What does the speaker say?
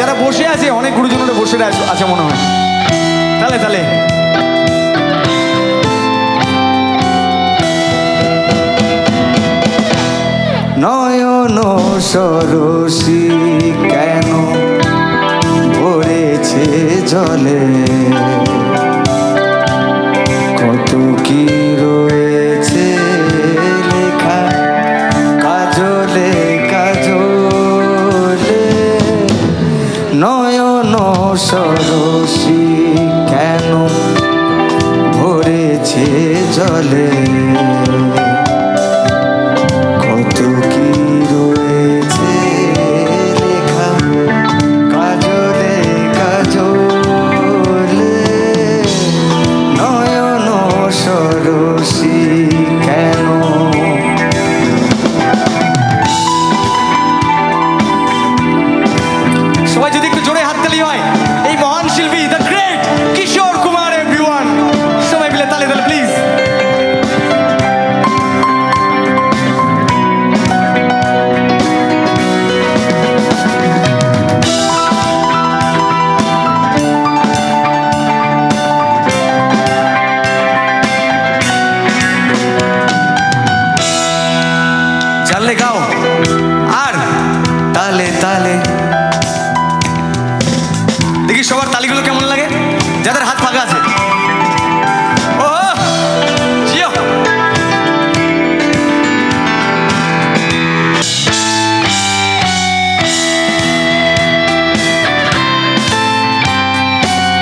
যারা বসে আছে, অনেক গুরুজনরা বসে আছে মনে হয়। তাহলে তাহলে নয়ন সরসী কেন ভরেছে জলে, কত কি রয়েছে লেখা কাজলে কাজলে। নয়ন সরসী কেন ভরেছে জলে, কত কি রয়েছে লেখা কাজলে কাজলে। নয়ন সরসী কেন। সবাই যদি একটু জোরে হাততালি হয়, এই মহান শিল্পী the great Kishore Kumar, everyone সবাই মিলে তালে তালে প্লিজ। জানলে গাও আর তালে তালে। দেখি সবার তালিগুলো কেমন লাগে, যাদের হাত ফাঁকা আছে।